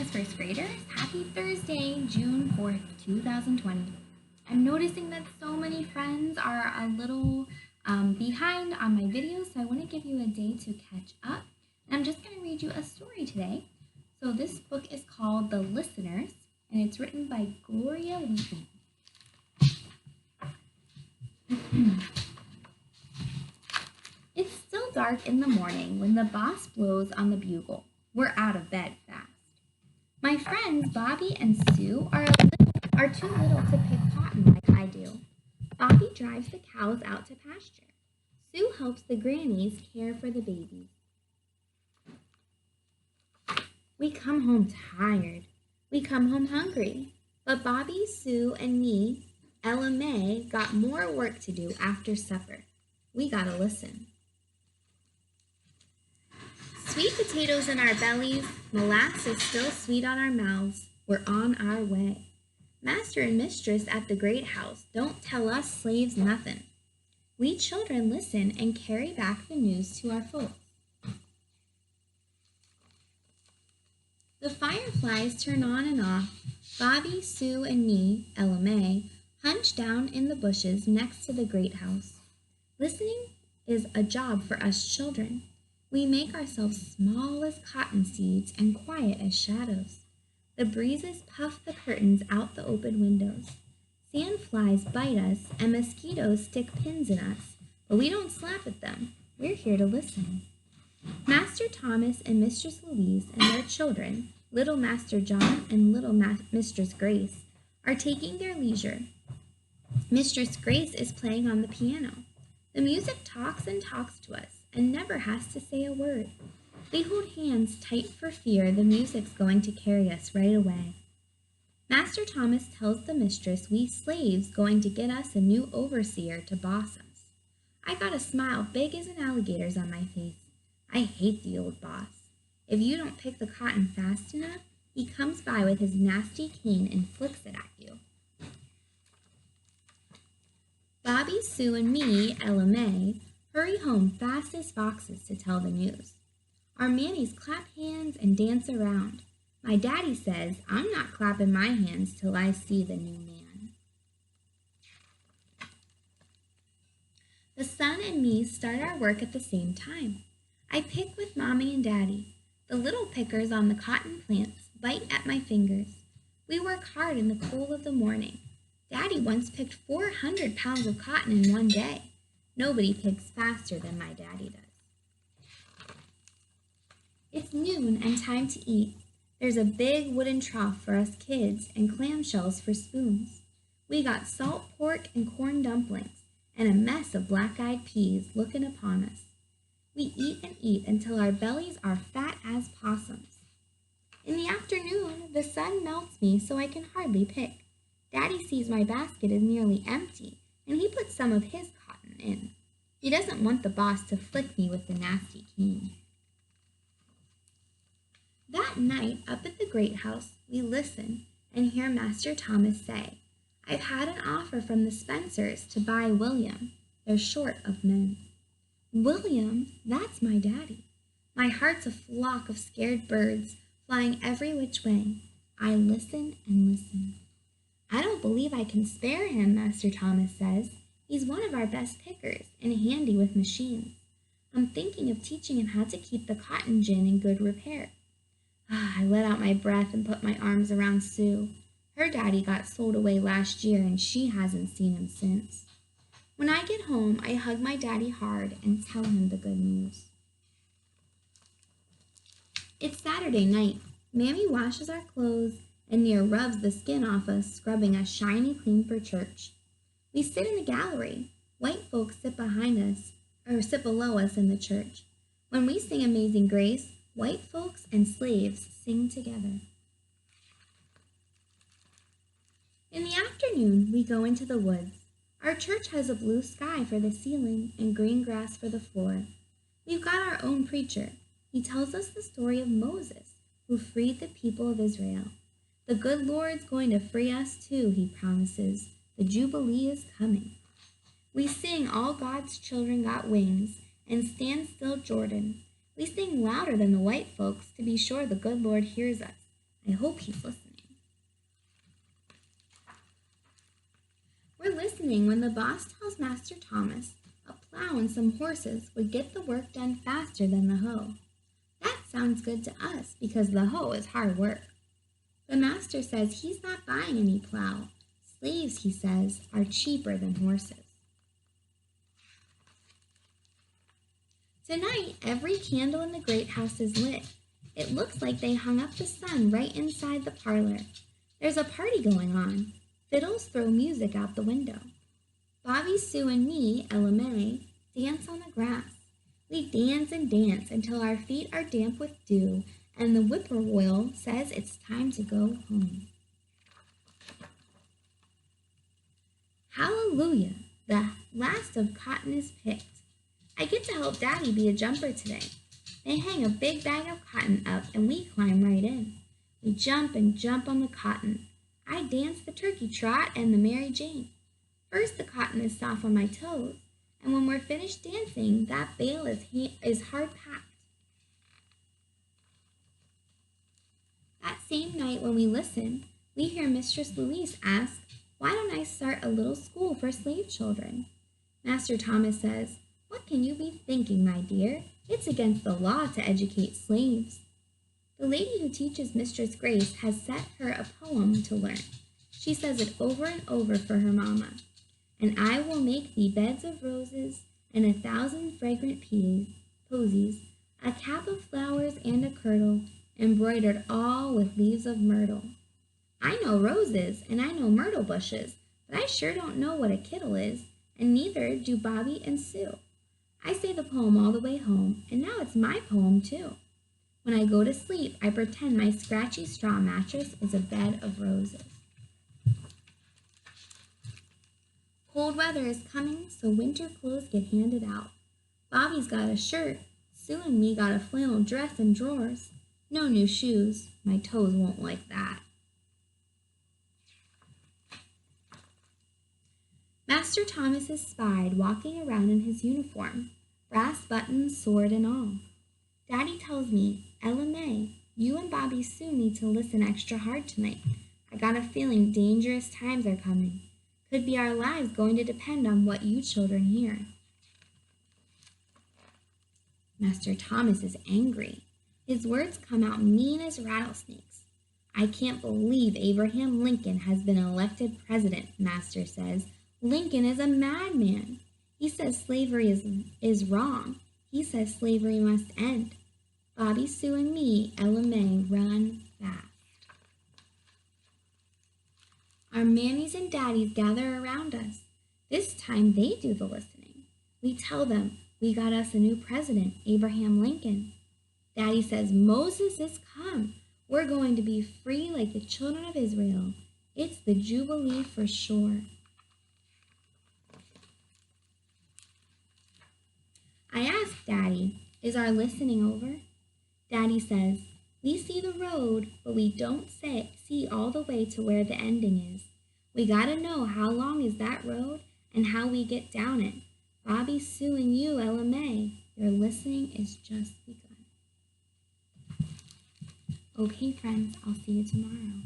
Business First Graders. Happy Thursday, June 4th, 2020. I'm noticing that so many friends are a little behind on my videos, so I want to give you a day to catch up. And I'm just going to read you a story today. So this book is called The Listeners, and it's written by Gloria Wheaton. It's still dark in the morning when the boss blows on the bugle. We're out of bed fast. My friends Bobby and Sue are too little to pick cotton like I do. Bobby drives the cows out to pasture. Sue helps the grannies care for the babies. We come home tired. We come home hungry. But Bobby, Sue, and me, Ella May, got more work to do after supper. We gotta listen. Sweet potatoes in our bellies, molasses still sweet on our mouths. We're on our way. Master and mistress at the great house don't tell us slaves nothing. We children listen and carry back the news to our folks. The fireflies turn on and off. Bobby, Sue, and me, Ella May, hunch down in the bushes next to the great house. Listening is a job for us children. We make ourselves small as cotton seeds and quiet as shadows. The breezes puff the curtains out the open windows. Sandflies bite us and mosquitoes stick pins in us, but we don't slap at them. We're here to listen. Master Thomas and Mistress Louise and their children, little Master John and little Mistress Grace, are taking their leisure. Mistress Grace is playing on the piano. The music talks and talks to us and never has to say a word. We hold hands tight for fear the music's going to carry us right away. Master Thomas tells the mistress we slaves going to get us a new overseer to boss us. I got a smile big as an alligator's on my face. I hate the old boss. If you don't pick the cotton fast enough, he comes by with his nasty cane and flicks it at you. Bobby, Sue, and me, Ella May, hurry home fast as foxes to tell the news. Our mammies clap hands and dance around. My daddy says I'm not clapping my hands till I see the new man. The son and me start our work at the same time. I pick with Mommy and Daddy. The little pickers on the cotton plants bite at my fingers. We work hard in the cool of the morning. Daddy once picked 400 pounds of cotton in one day. Nobody picks faster than my daddy does. It's noon and time to eat. There's a big wooden trough for us kids and clamshells for spoons. We got salt pork and corn dumplings and a mess of black-eyed peas looking upon us. We eat and eat until our bellies are fat as possums. In the afternoon, the sun melts me so I can hardly pick. Daddy sees my basket is nearly empty, and he puts some of his cotton in. He doesn't want the boss to flick me with the nasty cane. That night, up at the great house, we listen and hear Master Thomas say, I've had an offer from the Spencers to buy William. They're short of men. William, that's my daddy. My heart's a flock of scared birds flying every which way. I listen and listen. I don't believe I can spare him, Master Thomas says. He's one of our best pickers and handy with machines. I'm thinking of teaching him how to keep the cotton gin in good repair. I let out my breath and put my arms around Sue. Her daddy got sold away last year and she hasn't seen him since. When I get home, I hug my daddy hard and tell him the good news. It's Saturday night. Mammy washes our clothes and Nia rubs the skin off us, scrubbing us shiny clean for church. We sit in the gallery. White folks sit below us in the church. When we sing Amazing Grace, white folks and slaves sing together. In the afternoon, we go into the woods. Our church has a blue sky for the ceiling and green grass for the floor. We've got our own preacher. He tells us the story of Moses, who freed the people of Israel. The good Lord's going to free us too, he promises. The Jubilee is coming. We sing All God's Children Got Wings and Stand Still Jordan. We sing louder than the white folks to be sure the good Lord hears us. I hope he's listening. We're listening when the boss tells Master Thomas a plow and some horses would get the work done faster than the hoe. That sounds good to us because the hoe is hard work. The master says he's not buying any plow. Slaves, he says, are cheaper than horses. Tonight, every candle in the great house is lit. It looks like they hung up the sun right inside the parlor. There's a party going on. Fiddles throw music out the window. Bobby, Sue, and me, Ella May, dance on the grass. We dance and dance until our feet are damp with dew, and the whippoorwill says it's time to go home. Hallelujah! The last of cotton is picked. I get to help Daddy be a jumper today. They hang a big bag of cotton up and we climb right in. We jump and jump on the cotton. I dance the turkey trot and the Mary Jane. First the cotton is soft on my toes, and when we're finished dancing, that bale is hard packed. That same night when we listen, we hear Mistress Louise ask, "Why don't I start a little school for slave children?" Master Thomas says, "What can you be thinking, my dear? It's against the law to educate slaves." The lady who teaches Mistress Grace has set her a poem to learn. She says it over and over for her mamma. "And I will make thee beds of roses and 1,000 fragrant posies, a cap of flowers and a kirtle, embroidered all with leaves of myrtle." I know roses and I know myrtle bushes, but I sure don't know what a kittle is, and neither do Bobby and Sue. I say the poem all the way home, and now it's my poem too. When I go to sleep, I pretend my scratchy straw mattress is a bed of roses. Cold weather is coming, so winter clothes get handed out. Bobby's got a shirt, Sue and me got a flannel dress and drawers. No new shoes, my toes won't like that. Master Thomas is spied walking around in his uniform, brass buttons, sword, and all. Daddy tells me, "Ella May, you and Bobby Sue need to listen extra hard tonight. I got a feeling dangerous times are coming. Could be our lives going to depend on what you children hear." Master Thomas is angry. His words come out mean as rattlesnakes. "I can't believe Abraham Lincoln has been elected president," Master says. "Lincoln is a madman. He says slavery is wrong. He says slavery must end." Bobby, Sue, and me, Ella May, run fast. Our mammies and daddies gather around us. This time they do the listening. We tell them we got us a new president, Abraham Lincoln. Daddy says Moses is come. We're going to be free like the children of Israel. It's the Jubilee for sure. I ask Daddy, "Is our listening over?" Daddy says, "We see the road, but we don't see all the way to where the ending is. We gotta know how long is that road and how we get down it. Bobby, Sue, and you, Ella May, your listening is just begun." Okay, friends, I'll see you tomorrow.